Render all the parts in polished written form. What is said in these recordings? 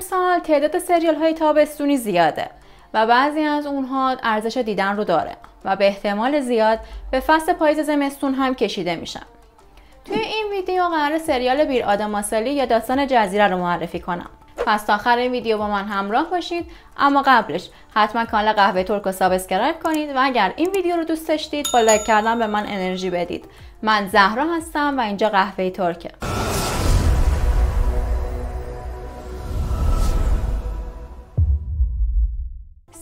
امسال تعداد سریال های تابستونی زیاده و بعضی از اونها ارزش دیدن رو داره و به احتمال زیاد به فصل پاییز زمستون هم کشیده میشن. توی این ویدیو قراره سریال بیر آدم آسالی یا داستان جزیره رو معرفی کنم. پس تا آخر این ویدیو با من همراه باشید، اما قبلش حتما کانال قهوه ترک رو سابسکرایب کنید و اگر این ویدیو رو دوست داشتید با لایک کردن به من انرژی بدید. من زهرا هستم و اینجا قهوه ترکه.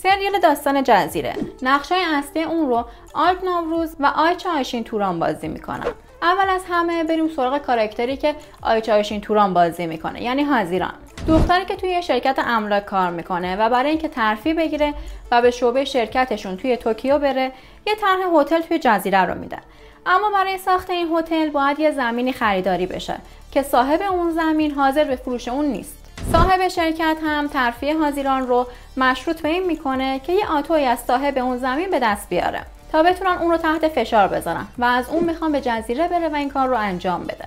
سریال داستان جزیره، نقشای اصلی اون رو آلپ نوروز و آیچه آیشین توران بازی میکنن. اول از همه بریم سراغ کاراکتری که آیچه آیشین توران بازی میکنه، یعنی هازیران، دختری که توی شرکت املاک کار میکنه و برای اینکه ترفیع بگیره و به شعبه شرکتشون توی توکیو بره، یه طرح هتل توی جزیره رو میده. اما برای ساخت این هتل باید یه زمینی خریداری بشه که صاحب اون زمین حاضر به فروش اون نیست. صاحب شرکت هم ترفیع هازیران رو مشروط به این میکنه که یه آتویی از صاحب اون زمین به دست بیاره تا بتونن اون رو تحت فشار بذارن و از اون میخوان به جزیره بره و این کار رو انجام بده.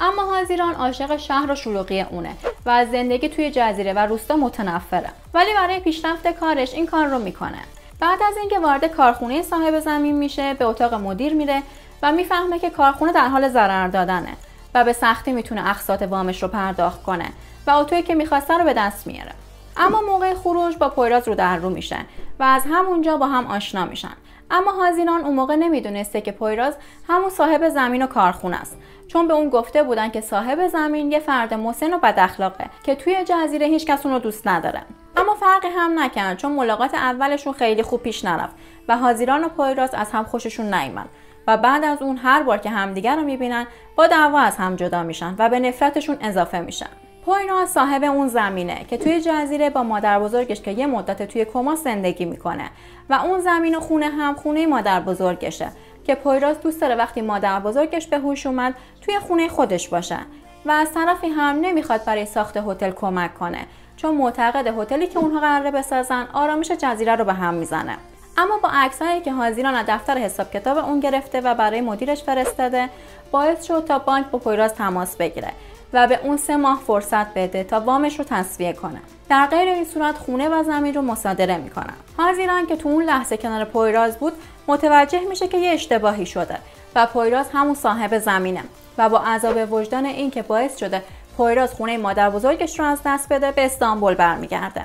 اما هازیران عاشق شهر و شلوغی اونه و از زندگی توی جزیره و روستا متنفره، ولی برای پیشرفت کارش این کار رو میکنه. بعد از اینکه وارد کارخونه صاحب زمین میشه، به اتاق مدیر میره و میفهمه که کارخونه در حال ضرر دادنه و به سختی میتونه اقساط وامش رو پرداخت کنه و اتویی که میخواسته رو به دست میاره. اما موقع خروج با پویراز رو در رو میشه و از همونجا با هم آشنا میشن. اما هازیران اون موقع نمیدونسته که پویراز همون صاحب زمین و کارخونه است، چون به اون گفته بودن که صاحب زمین یه فرد مسن و بد اخلاقه که توی جزیره هیچ کس اون رو دوست نداره. اما فرقی هم نکرد، چون ملاقات اولشون خیلی خوب پیش نرفت و هازیران و پویراز از هم خوششون نیامد و بعد از اون هر بار که همدیگر رو میبینن با دعوا از هم جدا میشن و به نفرتشون اضافه میشن. پویراز صاحب اون زمینه که توی جزیره با مادر بزرگش که یه مدت توی کما زندگی میکنه و اون زمین و خونه هم خونه مادر بزرگشه که پویراز دوست داره وقتی مادر بزرگش به هوش اومد توی خونه خودش باشه و از طرفی هم نمیخواد برای ساخت هتل کمک کنه، چون معتقد هتلی که اونها قراره بسازن آرامش جزیره رو به هم میزنه. اما با عکسایی که هازیران از دفتر حساب کتاب اون گرفته و برای مدیرش فرستاده، باعث شد تا بانک با پویراز تماس بگیره و به اون 3 ماه فرصت بده تا وامش رو تسویه کنه. در غیر این صورت خونه و زمین رو مصادره میکنن. هازیران که تو اون لحظه کنار پویراز بود متوجه میشه که یه اشتباهی شده و پویراز همون صاحب زمینه و با عذاب وجدان این که باعث شده پویراز خونه مادر بزرگش رو از دست بده به استانبول برمیگرده.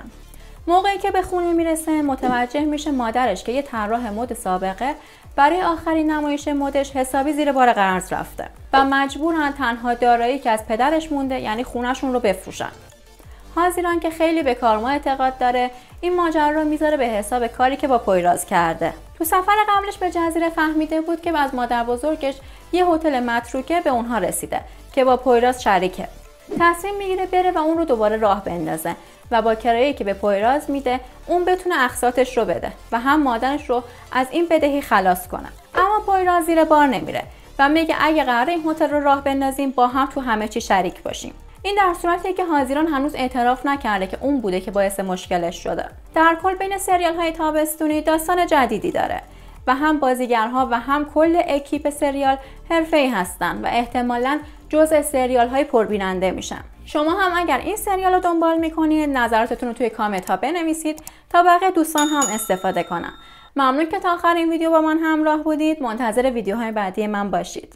موقعی که به خونه میرسه متوجه میشه مادرش که یه طراح مد سابقه برای آخرین نمایش مدش حسابی زیر بار قرض رفته و مجبورن تنها دارایی که از پدرش مونده یعنی خونه‌شون رو بفروشن. هازیران که خیلی به کارما اعتقاد داره این ماجرا رو میذاره به حساب کاری که با پویراز کرده. تو سفر قبلش به جزیره فهمیده بود که از مادر بزرگش یه هتل متروکه به اونها رسیده که با پویراز شریکه. تصمیم میگیره بره و اون رو دوباره راه بندازه و با کرایه‌ای که به پویراز میده اون بتونه اقساطش رو بده و هم مادرش رو از این بدهی خلاص کنه. اما پویراز زیر بار نمیره و میگه اگه قراره این هتل رو راه بندازیم با هم تو همه چی شریک باشیم. این در صورتیه که هازیران هنوز اعتراف نکرده که اون بوده که باعث مشکلش شده. در کل بین سریال های تابستونی داستان جدیدی داره و هم بازیگرها و هم کل اکیپ سریال حرفه‌ای هستن و احتمالاً جزء سریال های پربیننده میشن. شما هم اگر این سریال رو دنبال میکنید نظراتتون رو توی کامنت ها بنویسید تا بقیه دوستان هم استفاده کنن. ممنون که تا آخر این ویدیو با من همراه بودید. منتظر ویدیوهای بعدی من باشید.